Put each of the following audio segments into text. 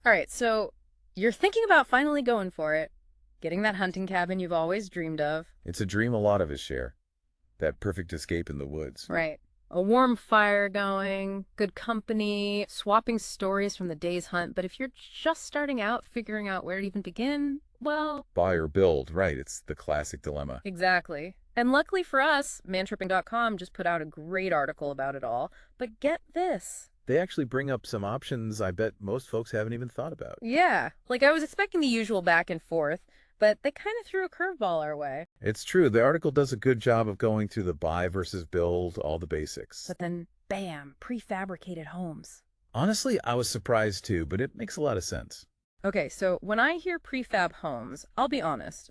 All right, so you're thinking about finally going for it, getting that hunting cabin you've always dreamed of. It's a dream a lot of us share. That perfect escape in the woods. Right. A warm fire going, good company, swapping stories from the day's hunt. But if you're just starting out, figuring out where to even begin, well, Buy or build, right? It's the classic dilemma. exactly. And luckily for us, mantripping.com just put out a great article about it all. But get this. They actually bring up some options I bet most folks haven't even thought about. Yeah, like I was expecting the usual back and forth, but they kind of threw a curveball our way. It's true. The article does a good job of going through the buy versus build, all the basics. But then, bam, prefabricated homes. Honestly, I was surprised too, but it makes a lot of sense. Okay, so when I hear prefab homes, I'll be honest.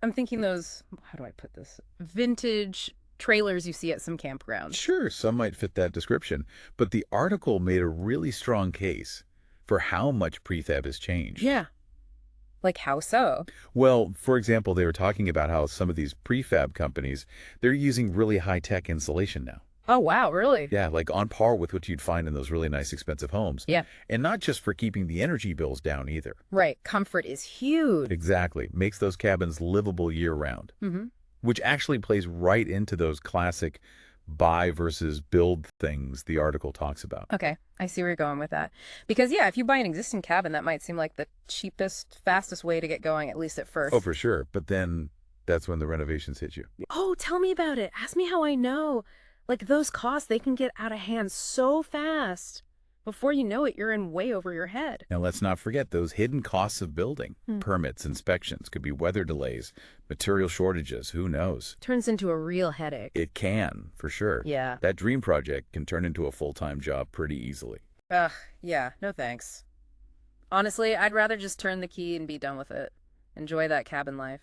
I'm thinking those, how do I put this? Vintage trailers you see at some campgrounds. Sure, some might fit that description, but the article made a really strong case for how much prefab has changed. Yeah. Like how so? Well, for example, they were talking about how some of these prefab companies, they're using really high-tech insulation now. Oh, wow, really? Yeah, like on par with what you'd find in those really nice expensive homes. Yeah. And not just for keeping the energy bills down either. Right. Comfort is huge. Exactly. Makes those cabins livable year-round, Mm-hmm. which actually plays right into those classic buy versus build things the article talks about. Okay, I see where you're going with that. Because, yeah, if you buy an existing cabin, that might seem like the cheapest, fastest way to get going, at least at first. Oh, for sure. But then that's when the renovations hit you. Oh, tell me about it. Ask me how I know. Like those costs, they can get out of hand so fast. Before you know it, you're in way over your head. Now, let's not forget those hidden costs of building. Hmm. Permits, inspections, could be weather delays, material shortages, who knows? Turns into a real headache. It can, for sure. Yeah. That dream project can turn into a full-time job pretty easily. Ugh, yeah, no thanks. Honestly, I'd rather just turn the key and be done with it. Enjoy that cabin life.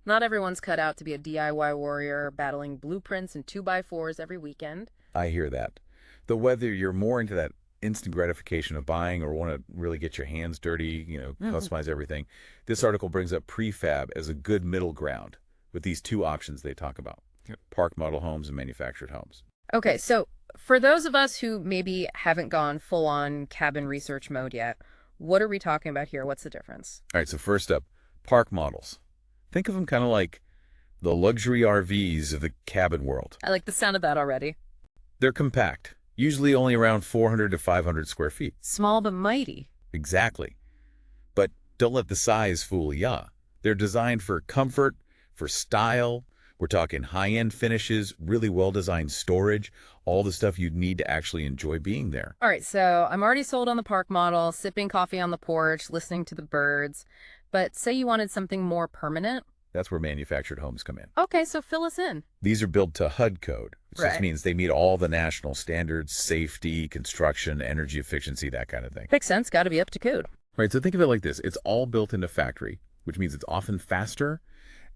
Not everyone's cut out to be a DIY warrior battling blueprints and 2x4s every weekend. I hear that. Though whether you're more into that instant gratification of buying or want to really get your hands dirty, customize everything, this article brings up prefab as a good middle ground with these two options they talk about. Yep. Park model homes and manufactured homes. Okay, so for those of us who maybe haven't gone full on cabin research mode yet, what are we talking about here? What's the difference? All right, so first up, park models. Think of them kind of like the luxury RVs of the cabin world. I like the sound of that already. They're compact, usually only around 400 to 500 square feet. Small but mighty. Exactly. But don't let the size fool ya. They're designed for comfort, for style. We're talking high-end finishes, really well-designed storage, all the stuff you'd need to actually enjoy being there. All right, so I'm already sold on the park model, sipping coffee on the porch, listening to the birds. But say you wanted something more permanent. That's where manufactured homes come in. Okay, so fill us in. These are built to HUD code, which Right. just means they meet all the national standards, safety, construction, energy efficiency, that kind of thing. Makes sense, got to be up to code. Right, so think of it like this. It's all built in a factory, which means it's often faster,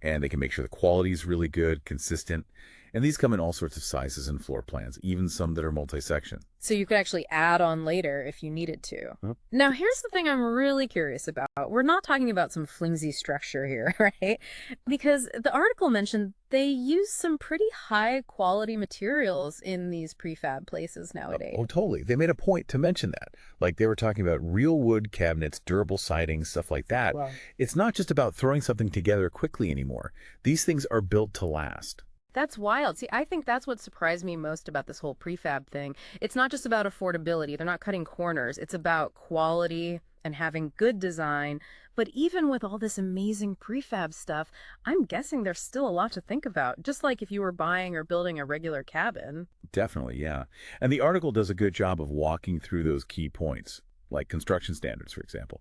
and they can make sure the quality is really good, consistent. And these come in all sorts of sizes and floor plans, even some that are multi-section. So you could actually add on later if you needed to. Yep. Now, here's the thing I'm really curious about. We're not talking about some flimsy structure here, right? Because the article mentioned they use some pretty high quality materials in these prefab places nowadays. Oh, totally. They made a point to mention that. Like they were talking about real wood cabinets, durable siding, stuff like that. Wow. It's not just about throwing something together quickly anymore. These things are built to last. That's wild. See, I think that's what surprised me most about this whole prefab thing. It's not just about affordability. They're not cutting corners. It's about quality and having good design. But even with all this amazing prefab stuff, I'm guessing there's still a lot to think about, just like if you were buying or building a regular cabin. Definitely, yeah. And the article does a good job of walking through those key points, like construction standards, for example,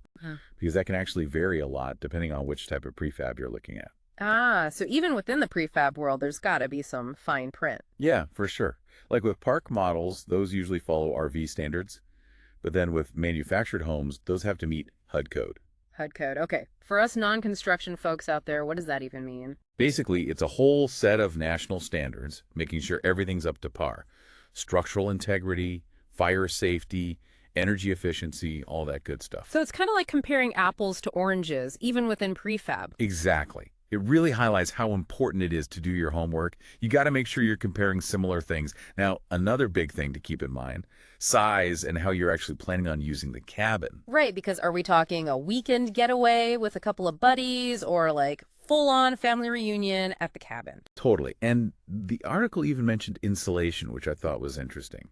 because that can actually vary a lot depending on which type of prefab you're looking at. Ah, so even within the prefab world, there's got to be some fine print. Yeah, for sure. Like with park models, those usually follow RV standards. But then with manufactured homes, those have to meet HUD code. HUD code. Okay. For us non-construction folks out there, what does that even mean? Basically, it's a whole set of national standards, making sure everything's up to par. Structural integrity, fire safety, energy efficiency, all that good stuff. So it's kind of like comparing apples to oranges, even within prefab. Exactly. It really highlights how important it is to do your homework. You got to make sure you're comparing similar things. Now, another big thing to keep in mind, size and how you're actually planning on using the cabin. Right, because are we talking a weekend getaway with a couple of buddies or like full-on family reunion at the cabin? Totally. And the article even mentioned insulation, which I thought was interesting.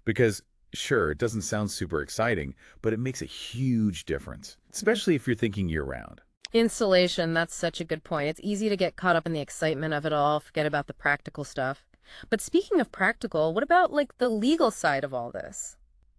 Because, sure, it doesn't sound super exciting, but it makes a huge difference, especially if you're thinking year-round. Insulation, that's such a good point. It's easy to get caught up in the excitement of it all, forget about the practical stuff. But speaking of practical, what about like the legal side of all this?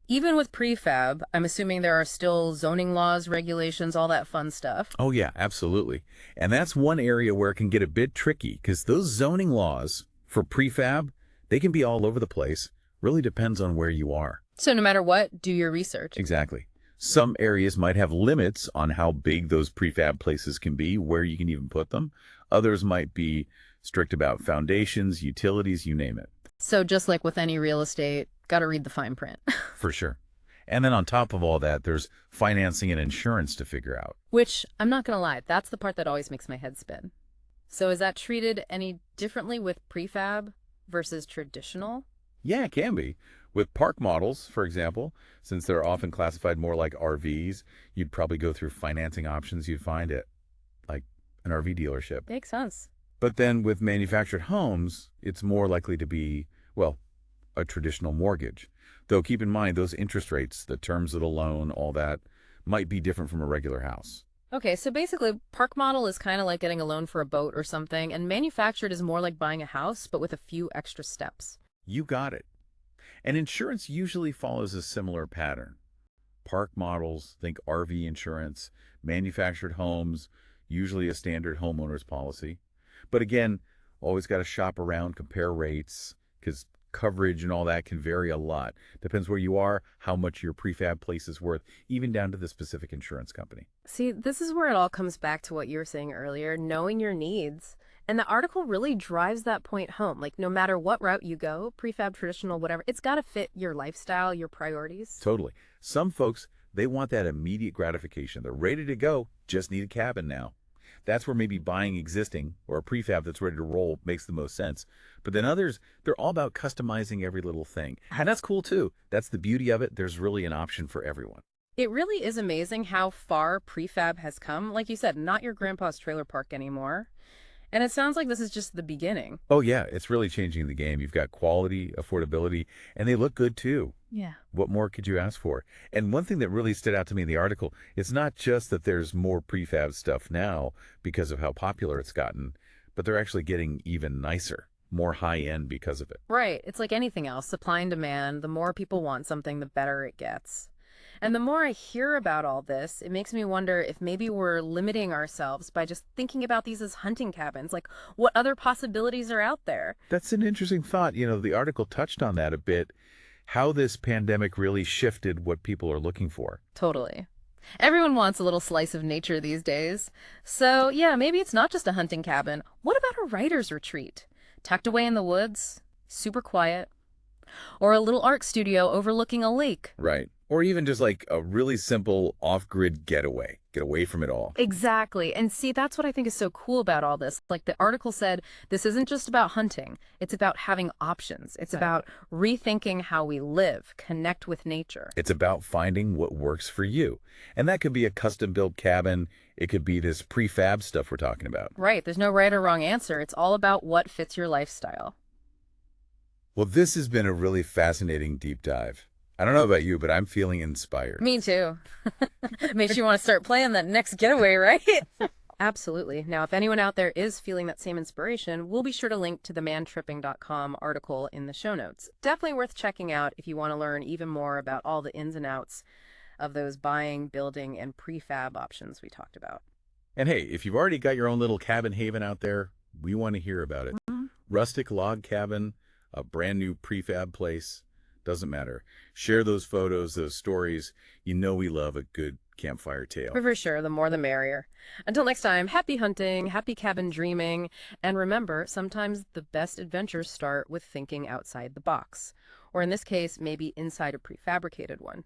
Even with prefab, I'm assuming there are still zoning laws, regulations, all that fun stuff. Oh, yeah, absolutely. And that's one area where it can get a bit tricky because those zoning laws for prefab, they can be all over the place. Really depends on where you are. So no matter what, do your research. Exactly. Some areas might have limits on how big those prefab places can be, where you can even put them. Others might be strict about foundations, utilities, you name it. So just like with any real estate, got to read the fine print. For sure. And then on top of all that, there's financing and insurance to figure out. Which, I'm not going to lie, that's the part that always makes my head spin. So is that treated any differently with prefab versus traditional? Yeah, it can be. With park models, for example, since they're often classified more like RVs, you'd probably go through financing options you'd find at like an RV dealership. Makes sense. But then with manufactured homes, it's more likely to be, well, a traditional mortgage. Though keep in mind those interest rates, the terms of the loan, all that might be different from a regular house. Okay, so basically, park model is kind of like getting a loan for a boat or something, and manufactured is more like buying a house, but with a few extra steps. You got it. And insurance usually follows a similar pattern. Park models, think RV insurance, manufactured homes, usually a standard homeowner's policy. But again, always got to shop around, compare rates, because coverage and all that can vary a lot. Depends where you are, how much your prefab place is worth, even down to the specific insurance company. See, this is where it all comes back to what you were saying earlier, knowing your needs. And the article really drives that point home. Like, no matter what route you go, prefab, traditional, whatever, it's got to fit your lifestyle, your priorities. Totally. Some folks, they want that immediate gratification. They're ready to go, just need a cabin now. That's where maybe buying existing or a prefab that's ready to roll makes the most sense. But then others, they're all about customizing every little thing. And that's cool too. That's the beauty of it. There's really an option for everyone. It really is amazing how far prefab has come. Like you said, not your grandpa's trailer park anymore. And it sounds like this is just the beginning. Oh yeah, it's really changing the game. You've got quality, affordability, and they look good too. Yeah. What more could you ask for? And one thing that really stood out to me in the article, it's not just that there's more prefab stuff now because of how popular it's gotten, but they're actually getting even nicer, more high-end because of it. Right. It's like anything else, supply and demand. The more people want something, the better it gets. And the more I hear about all this, it makes me wonder if maybe we're limiting ourselves by just thinking about these as hunting cabins. Like, what other possibilities are out there? That's an interesting thought. You know, the article touched on that a bit, how this pandemic really shifted what people are looking for. Totally. Everyone wants a little slice of nature these days. So, yeah, maybe it's not just a hunting cabin. What about a writer's retreat? Tucked away in the woods, super quiet. Or a little art studio overlooking a lake. Right. Or even just like a really simple off-grid getaway. Get away from it all. Exactly. And see, that's what I think is so cool about all this. Like the article said, this isn't just about hunting. It's about having options. It's about rethinking how we live, connect with nature. It's about finding what works for you. And that could be a custom-built cabin. It could be this prefab stuff we're talking about. Right. There's no right or wrong answer. It's all about what fits your lifestyle. Well, this has been a really fascinating deep dive. I don't know about you, but I'm feeling inspired. Me too. Makes you want to start planning that next getaway, right? Absolutely. Now, if anyone out there is feeling that same inspiration, we'll be sure to link to the mantripping.com article in the show notes. Definitely worth checking out if you want to learn even more about all the ins and outs of those buying, building, and prefab options we talked about. And hey, if you've already got your own little cabin haven out there, we want to hear about it. Mhm. Rustic log cabin, a brand new prefab place, doesn't matter. Share those photos, those stories. You know we love a good campfire tale. For sure, the more the merrier. Until next time, happy hunting, happy cabin dreaming, and remember, sometimes the best adventures start with thinking outside the box. Or in this case, maybe inside a prefabricated one.